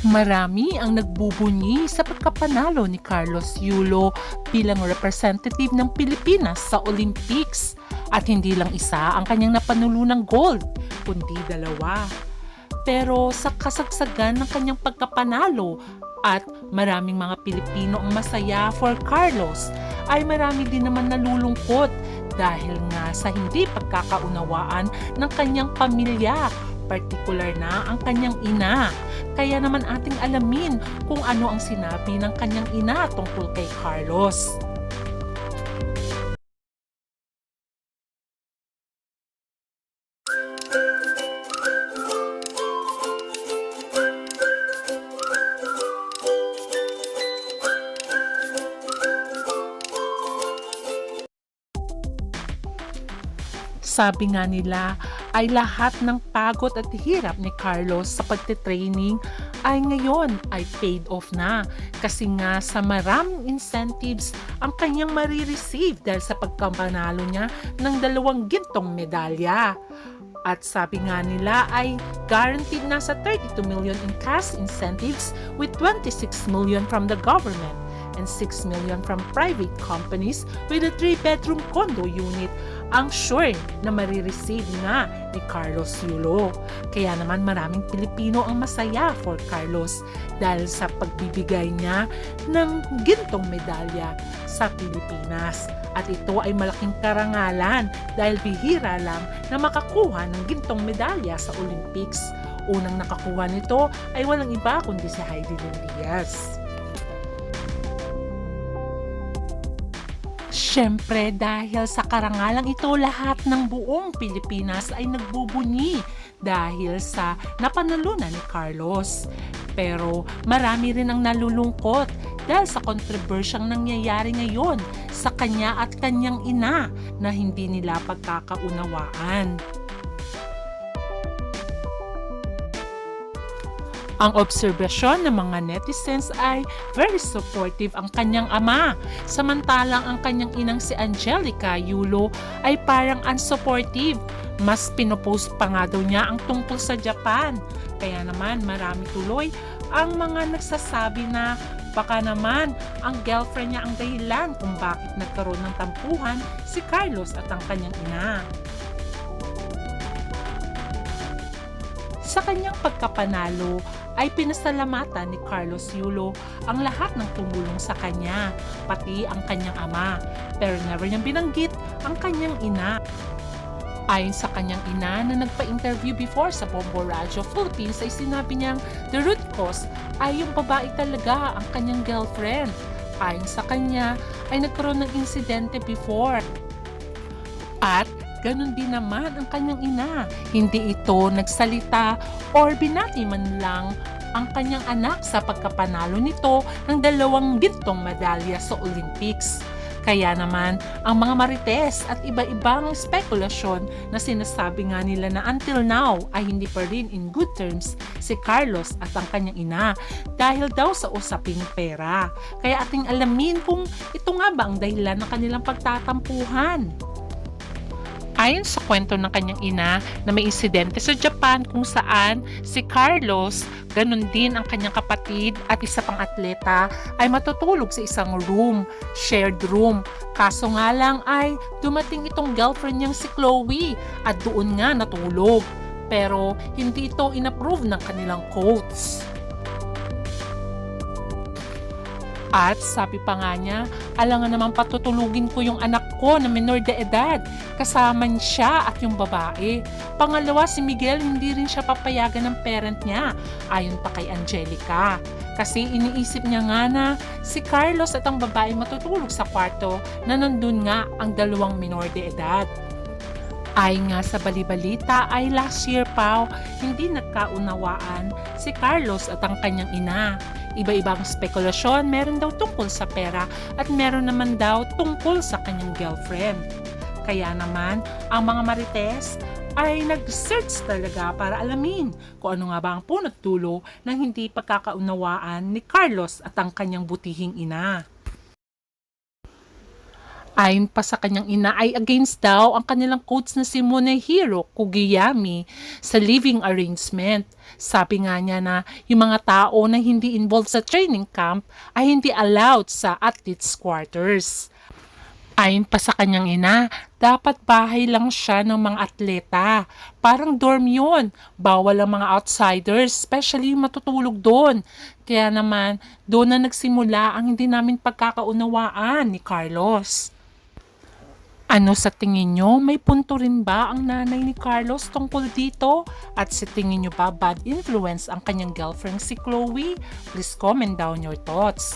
Marami ang nagbubunyi sa pagkapanalo ni Carlos Yulo bilang representative ng Pilipinas sa Olympics. At hindi lang isa ang kanyang napanulunang gold, kundi dalawa. Pero sa kasagsagan ng kanyang pagkapanalo at maraming mga Pilipino ang masaya for Carlos, ay marami din naman nalulungkot dahil nga sa hindi pagkakaunawaan ng kanyang pamilya, partikular na ang kanyang ina. Kaya naman ating alamin kung ano ang sinabi ng kanyang ina tungkol kay Carlos. Sabi nga nila ay lahat ng pagod at hirap ni Carlos sa pagte-training ay ngayon ay paid off na kasi nga sa maraming incentives ang kanyang marireceive dahil sa pagkapanalo niya ng 2 gintong medalya. At sabi nga nila ay guaranteed na sa 32 million in cash incentives with 26 million from the government and 6 million from private companies with a 3-bedroom condo unit ang sure na marireceive nga ni Carlos Yulo. Kaya naman maraming Pilipino ang masaya for Carlos dahil sa pagbibigay niya ng gintong medalya sa Pilipinas. At ito ay malaking karangalan dahil bihira lang na makakuha ng gintong medalya sa Olympics. Unang nakakuha nito ay walang iba kundi si Heidelin Diaz. Siyempre dahil sa karangalang ito lahat ng buong Pilipinas ay nagbubunyi dahil sa napanalunan ni Carlos. Pero marami rin ang nalulungkot dahil sa kontrobersyang nangyayari ngayon sa kanya at kanyang ina na hindi nila pagkakaunawaan. Ang obserbasyon ng mga netizens ay very supportive ang kanyang ama, samantalang ang kanyang inang si Angelica Yulo ay parang unsupportive. Mas pinopost pa nga daw niya ang tungkol sa Japan. Kaya naman marami tuloy ang mga nagsasabi na baka naman ang girlfriend niya ang dahilan kung bakit nagkaroon ng tampuhan si Carlos at ang kanyang ina. Sa kanyang pagkapanalo ay pinasalamatan ni Carlos Yulo ang lahat ng tumulong sa kanya, pati ang kanyang ama, pero never niyang binanggit ang kanyang ina. Ayon sa kanyang ina na nagpa-interview before sa Bombo Radio Philippines ay sinabi niyang the root cause ay yung babae talaga ang kanyang girlfriend. Ayon sa kanya ay nagkaroon ng insidente before. At ganun din naman ang kanyang ina. Hindi ito nagsalita or binati man lang ang kanyang anak sa pagkapanalo nito ng 2 gintong medalya sa Olympics. Kaya naman, ang mga marites at iba-ibang spekulasyon na sinasabi nga nila na until now ay hindi pa rin in good terms si Carlos at ang kanyang ina dahil daw sa usaping pera. Kaya ating alamin kung ito nga ba ang dahilan ng kanilang pagtatampuhan. Ayon sa kwento ng kanyang ina na may insidente sa Japan kung saan si Carlos, ganun din ang kanyang kapatid at isa pang atleta ay matutulog sa isang room, shared room. Kaso nga lang ay dumating itong girlfriend niyang si Chloe at doon nga natulog. Pero hindi ito inapprove ng kanilang coach. At sabi pa nga niya, alangan naman patutulugin ko yung anak ko na minor de edad. Kasama siya at yung babae. Pangalawa, si Miguel hindi rin siya papayagan ng parent niya. Ayon pa kay Angelica. Kasi iniisip niya nga na si Carlos at ang babae matutulog sa kwarto na nandun nga ang 2 minor de edad. Ayon nga sa balibalita ay last year pa hindi nagkaunawaan si Carlos at ang kanyang ina. Iba-ibang spekulasyon, meron daw tungkol sa pera at meron naman daw tungkol sa kanyang girlfriend. Kaya naman, ang mga marites ay nag-search talaga para alamin kung ano nga ba ang punot dulo ng hindi pagkakaunawaan ni Carlos at ang kanyang butihing ina. Ayon pa sa kanyang ina ay against daw ang kanilang coach na si Munehiro Kugiyami sa living arrangement. Sabi nga niya na yung mga tao na hindi involved sa training camp ay hindi allowed sa athletes quarters. Ayon pa sa kanyang ina, dapat bahay lang siya ng mga atleta. Parang dorm yun. Bawal ang mga outsiders, especially yung matutulog doon. Kaya naman, doon na nagsimula ang hindi namin pagkakaunawaan ni Carlos. Ano sa tingin nyo? May punto rin ba ang nanay ni Carlos tungkol dito? At sa tingin nyo ba bad influence ang kanyang girlfriend si Chloe? Please comment down your thoughts.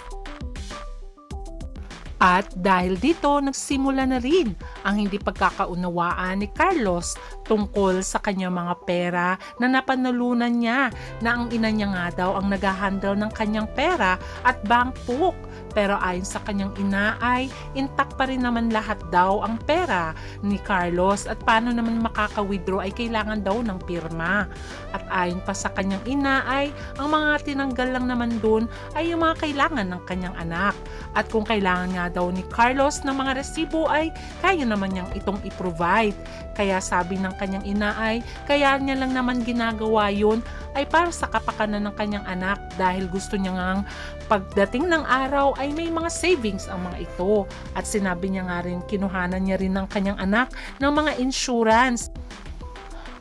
At dahil dito, nagsimula na rin ang hindi pagkakaunawaan ni Carlos tungkol sa kanyang mga pera na napanalunan niya na ang ina niya nga daw ang nag-handle ng kanyang pera at bank book. Pero ayon sa kanyang ina ay intact pa rin naman lahat daw ang pera ni Carlos at paano naman makaka-withdraw ay kailangan daw ng pirma. At ayon pa sa kanyang ina ay ang mga tinanggal lang naman doon ay yung mga kailangan ng kanyang anak. At kung kailangan nga daw ni Carlos ng mga resibo ay kaya naman niyang itong i-provide. Kaya sabi ng kanyang ina ay kaya niya lang naman ginagawa yun ay para sa kapakanan ng kanyang anak dahil gusto niya ngang pagdating ng araw ay may mga savings ang mga ito. At sinabi niya nga rin kinuhanan niya rin ng kanyang anak ng mga insurance.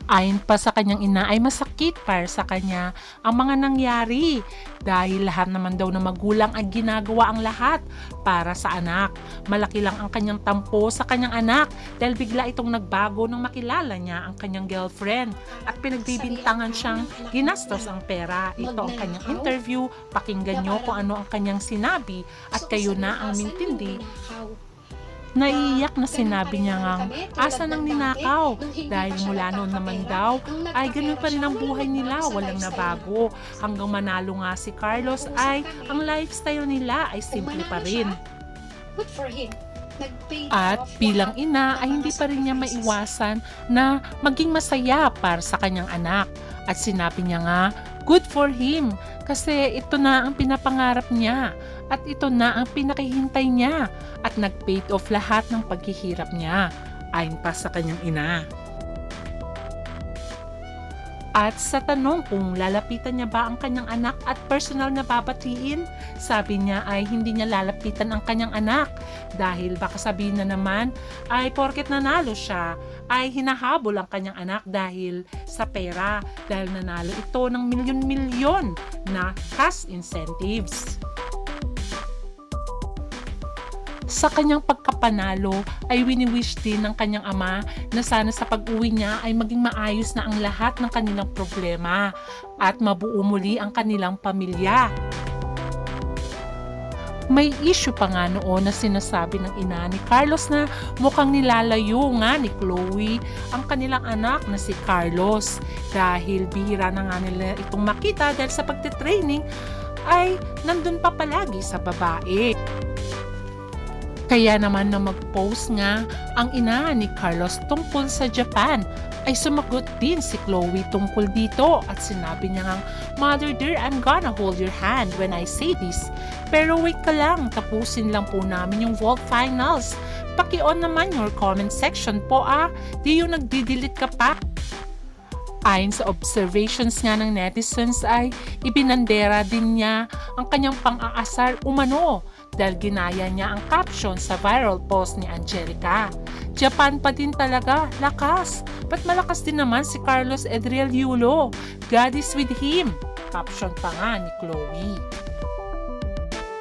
Ayon pa sa kanyang ina ay masakit para sa kanya ang mga nangyari dahil lahat naman daw ng magulang ay ginagawa ang lahat para sa anak. Malaki lang ang kanyang tampo sa kanyang anak dahil bigla itong nagbago nang makilala niya ang kanyang girlfriend at pinagbibintangan siyang ginastos ang pera. Ito ang kanyang interview, pakinggan nyo kung ano ang kanyang sinabi at kayo na ang mintindi. Naiiyak na sinabi niya ngang asa nang ninakaw dahil mula noon naman daw ay ganun pa rin ang buhay nila, walang nabago. Hanggang manalo nga si Carlos ay ang lifestyle nila ay simple pa rin. At bilang ina ay hindi pa rin niya maiwasan na maging masaya para sa kanyang anak. At sinabi niya nga, good for him kasi ito na ang pinapangarap niya at ito na ang pinakihintay niya at nag-paid off lahat ng paghihirap niya ayon pa sa kanyang ina. At sa tanong kung lalapitan niya ba ang kanyang anak at personal na babatiin, sabi niya ay hindi niya lalapitan ang kanyang anak dahil baka sabihin na naman ay porket nanalo siya ay hinahabol ang kanyang anak dahil sa pera dahil nanalo ito ng milyon-milyon na cash incentives. Sa kanyang pagkapanalo ay wini-wish din ng kanyang ama na sana sa pag-uwi niya ay maging maayos na ang lahat ng kanilang problema at mabuo muli ang kanilang pamilya. May issue pa nga noon na sinasabi ng ina ni Carlos na mukhang nilalayo nga ni Chloe ang kanilang anak na si Carlos dahil bihira na nga nila itong makita dahil sa pagtitraining ay nandun pa palagi sa babae. Kaya naman na mag-post nga ang ina ni Carlos tungkol sa Japan ay sumagot din si Chloe tungkol dito at sinabi niya ngang, Mother dear, I'm gonna hold your hand when I say this. Pero wait ka lang, tapusin lang po namin yung Vault Finals. Paki-on naman your comment section po di yung nagdi-delete ka pa. Ayon sa observations nga ng netizens ay ibinandera din niya ang kanyang pang-aasar umano dahil ginaya niya ang caption sa viral post ni Angelica. Japan pa din talaga, lakas. Ba't malakas din naman si Carlos Edriel Yulo? God is with him. Caption pa nga ni Chloe.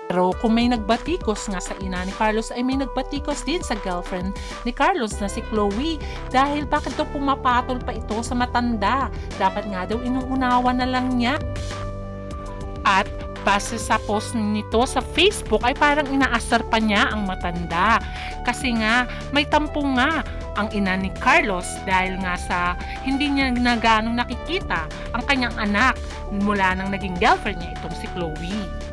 Pero kung may nagbatikos nga sa ina ni Carlos ay may nagbatikos din sa girlfriend ni Carlos na si Chloe dahil bakit daw pumapatol pa ito sa matanda? Dapat nga daw inuunawa na lang niya. At base sa post nito sa Facebook ay parang inaasar pa niya ang matanda kasi nga may tampo nga ang ina ni Carlos dahil nga sa hindi niya na ganong nakikita ang kanyang anak mula nang naging girlfriend niya itong si Chloe.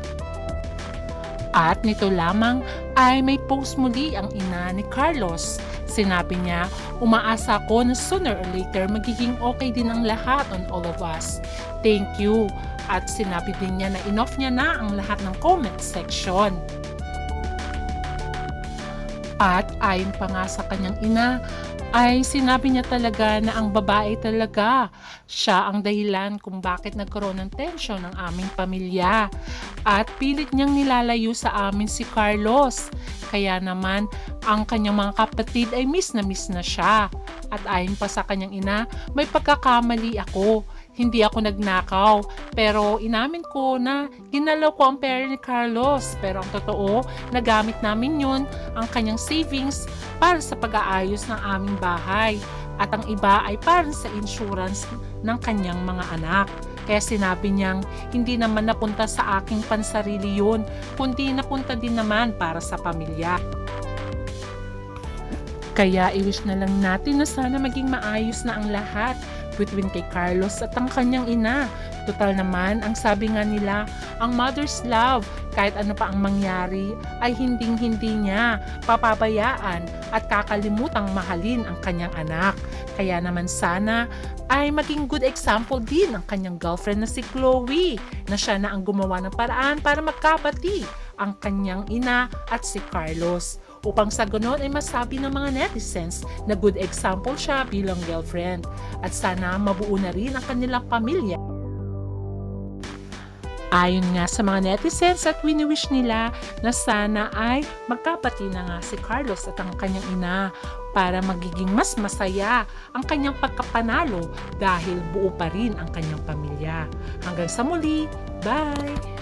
At nito lamang ay may post muli ang ina ni Carlos. Sinabi niya, umaasa ko na sooner or later magiging okay din ang lahat on all of us. Thank you. At sinabi din niya na enough niya na ang lahat ng comment section. At ayon pa nga sa kanyang ina, ay sinabi niya talaga na ang babae talaga siya ang dahilan kung bakit nagkaroon ng tensyon ng aming pamilya. At pilit niyang nilalayo sa amin si Carlos. Kaya naman, ang kanyang mga kapatid ay miss na siya. At ayon pa sa kanyang ina, may pagkakamali ako. Hindi ako nagnakaw, pero inamin ko na ginalaw ko ang pera ni Carlos. Pero ang totoo, nagamit namin yun, ang kanyang savings, para sa pag-aayos ng aming bahay. At ang iba ay para sa insurance ng kanyang mga anak. Kaya sinabi niyang hindi naman napunta sa aking pansarili yun, kundi napunta din naman para sa pamilya. Kaya i-wish na lang natin na sana maging maayos na ang lahat between kay Carlos at ang kanyang ina. Total naman, ang sabi nga nila, ang mother's love, kahit ano pa ang mangyari, ay hinding-hindi niya papabayaan at kakalimutang mahalin ang kanyang anak. Kaya naman sana ay maging good example din ang kanyang girlfriend na si Chloe, na siya na ang gumawa ng paraan para magkabati ang kanyang ina at si Carlos, upang sa ganon ay masabi ng mga netizens na good example siya bilang girlfriend, at sana mabuo na rin ang kanilang pamilya. Ayon nga sa mga netizens, at wini-wish nila na sana ay magkapati na nga si Carlos at ang kanyang ina para magiging mas masaya ang kanyang pagkapanalo dahil buo pa rin ang kanyang pamilya. Hanggang sa muli, bye!